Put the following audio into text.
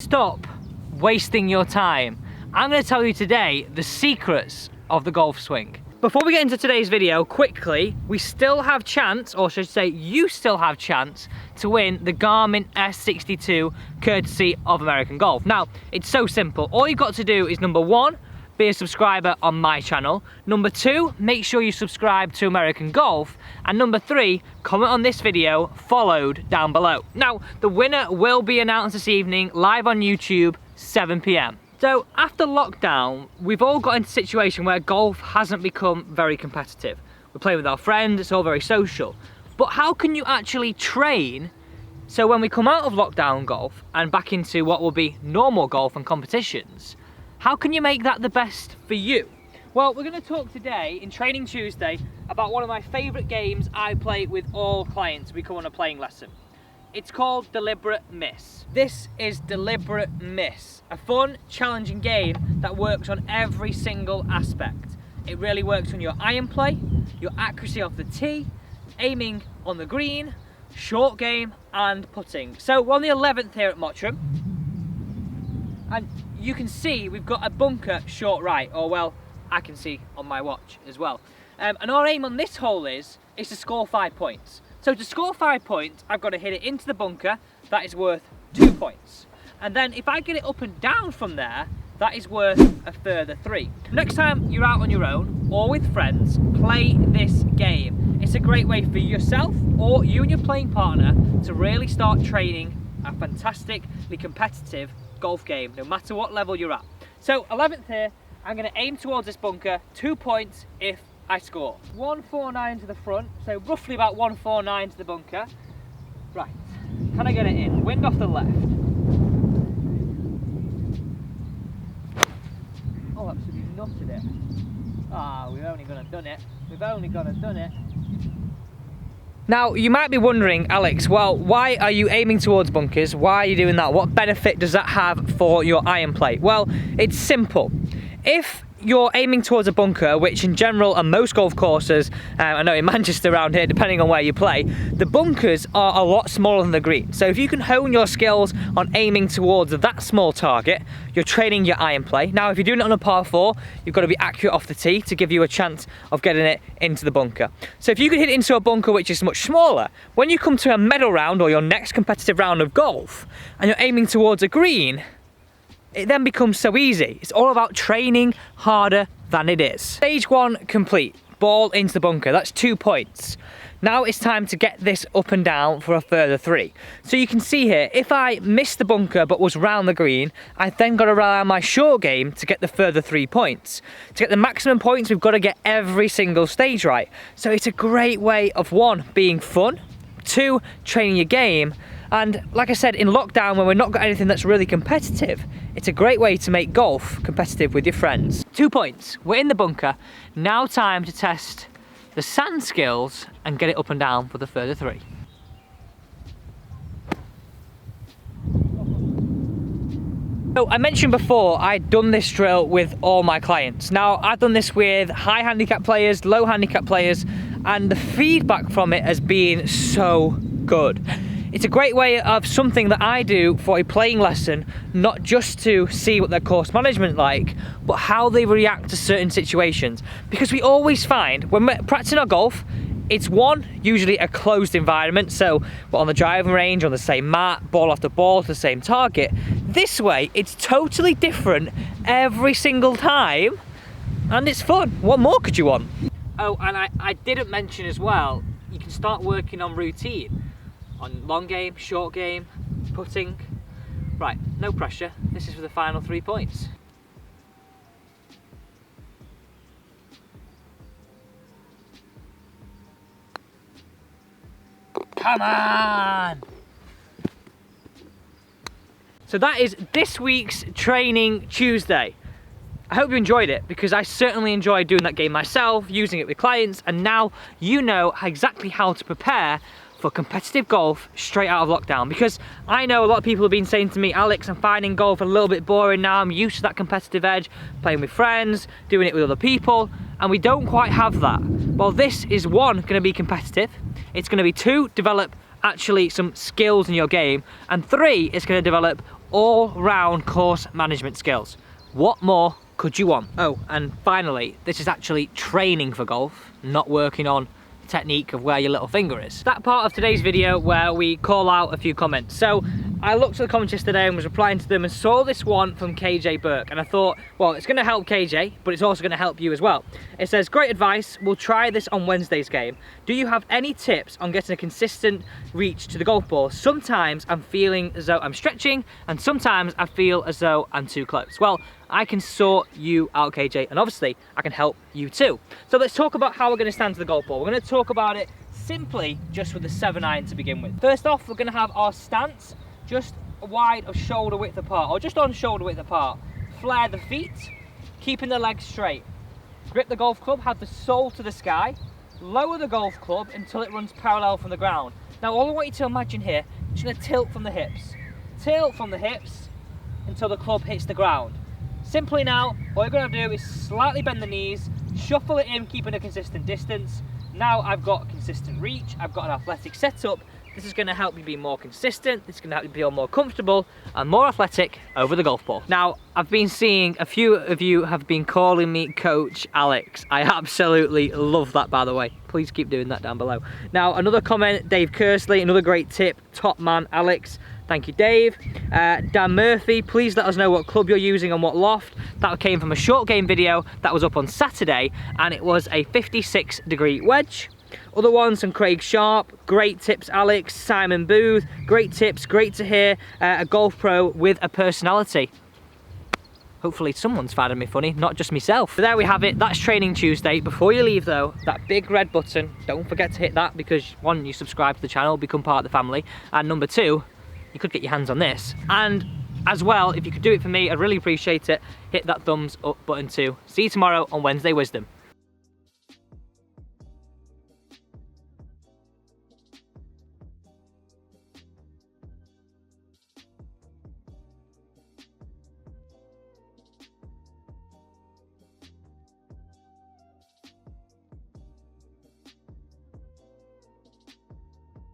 Stop wasting your time. I'm going to tell you today the secrets of the golf swing. Before we get into today's video, quickly, we still have chance, or should I say you still have chance, to win the Garmin S62 courtesy of American Golf. Now, it's so simple. All you've got to do is number one, be a subscriber on my channel. Number two, make sure you subscribe to American Golf. And number three, comment on this video, followed down below. Now, the winner will be announced this evening, live on YouTube, 7 PM. So after lockdown, we've all got into a situation where golf hasn't become very competitive. We're playing with our friends, it's all very social. But how can you actually train so when we come out of lockdown golf and back into what will be normal golf and competitions, how can you make that the best for you? Well, we're going to talk today in Training Tuesday about one of my favourite games I play with all clients we come on a playing lesson. It's called Deliberate Miss. This is Deliberate Miss, a fun, challenging game that works on every single aspect. It really works on your iron play, your accuracy off the tee, aiming on the green, short game and putting. So we're on the 11th here at Mottram, and you can see we've got a bunker short right, or well, I can see on my watch as well. And our aim on this hole is to score 5 points. So to score 5 points, I've got to hit it into the bunker. That is worth 2 points. And then if I get it up and down from there, that is worth a further 3. Next time you're out on your own or with friends, play this game. It's a great way for yourself or you and your playing partner to really start training a fantastically competitive golf game, no matter what level you're at. So 11th here, I'm going to aim towards this bunker, 2 points if I score. 149 to the front, so roughly about 149 to the bunker. Right, can I get it in? Wind off the left. Oh, absolutely nutted it. Ah, we've only gone and done it. We've only gone and done it. Now, you might be wondering, Alex, well, why are you aiming towards bunkers? Why are you doing that? What benefit does that have for your iron play? Well, it's simple. If you're aiming towards a bunker, which in general on most golf courses, I know in Manchester around here, depending on where you play, the bunkers are a lot smaller than the green. So if you can hone your skills on aiming towards that small target, you're training your iron play. Now, if you're doing it on a par 4, you've got to be accurate off the tee to give you a chance of getting it into the bunker. So if you can hit it into a bunker which is much smaller, when you come to a medal round or your next competitive round of golf, and you're aiming towards a green, it then becomes so easy. It's all about training harder than it is. Stage 1 complete. Ball into the bunker. That's 2 points. Now it's time to get this up and down for a further 3. So you can see here, if I missed the bunker but was round the green, I then got to rely on my short game to get the further 3 points. To get the maximum points, we've got to get every single stage right. So it's a great way of 1, being fun, 2, training your game, and like I said, in lockdown when we've not got anything that's really competitive, it's a great way to make golf competitive with your friends. 2 points, we're in the bunker. Now time to test the sand skills and get it up and down for the further 3. So I mentioned before, I'd done this drill with all my clients. Now, I've done this with high handicap players, low handicap players, and the feedback from it has been so good. It's a great way of something that I do for a playing lesson, not just to see what their course management like, but how they react to certain situations. Because we always find, when we're practicing our golf, it's usually a closed environment, so we're on the driving range, on the same mat, ball after ball to the same target. This way, it's totally different every single time, and it's fun. What more could you want? Oh, and I didn't mention as well, you can start working on routine. On long game, short game, putting. Right, no pressure. This is for the final 3 points. Come on! So that is this week's Training Tuesday. I hope you enjoyed it, because I certainly enjoyed doing that game myself, using it with clients, and now you know exactly how to prepare for competitive golf straight out of lockdown. Because I know a lot of people have been saying to me, Alex, I'm finding golf a little bit boring now, I'm used to that competitive edge, playing with friends, doing it with other people, and we don't quite have that. Well, this is 1, going to be competitive, it's going to be 2, develop actually some skills in your game, and 3, it's going to develop all-round course management skills. What more could you want? Oh, and finally, this is actually training for golf, not working on technique of where your little finger is. That part of today's video where we call out a few comments. So I looked at the comments yesterday and was replying to them and saw this one from KJ Burke, and I thought, well, it's going to help KJ, but it's also going to help you as well. It says, great advice, we'll try this on Wednesday's game. Do you have any tips on getting a consistent reach to the golf ball? Sometimes I'm feeling as though I'm stretching, and sometimes I feel as though I'm too close. Well, I can sort you out, KJ, and obviously I can help you too. So let's talk about how we're going to stand to the golf ball. We're going to talk about it simply just with the 7-iron to begin with. First off, we're going to have our stance just wide of shoulder width apart, or just on shoulder width apart. Flare the feet, keeping the legs straight. Grip the golf club, have the sole to the sky. Lower the golf club until it runs parallel from the ground. Now all I want you to imagine here, just going to tilt from the hips. Tilt from the hips until the club hits the ground. Simply now, what you're going to do is slightly bend the knees, shuffle it in, keeping a consistent distance. Now I've got consistent reach, I've got an athletic setup. This is going to help you be more consistent, this is going to help you feel more comfortable and more athletic over the golf ball. Now, I've been seeing a few of you have been calling me Coach Alex. I absolutely love that, by the way. Please keep doing that down below. Now, another comment, Dave Kersley, another great tip, top man Alex. Thank you, Dave. Dan Murphy, please let us know what club you're using and what loft. That came from a short game video that was up on Saturday, and it was a 56-degree wedge. Other ones from Craig Sharp, great tips, Alex. Simon Booth, great tips, great to hear. A golf pro with a personality. Hopefully someone's finding me funny, not just myself. So there we have it, that's Training Tuesday. Before you leave though, that big red button, don't forget to hit that, because one, you subscribe to the channel, become part of the family, and number two, you could get your hands on this. And as well, if you could do it for me, I'd really appreciate it. Hit that thumbs up button too. See you tomorrow on Wednesday Wisdom.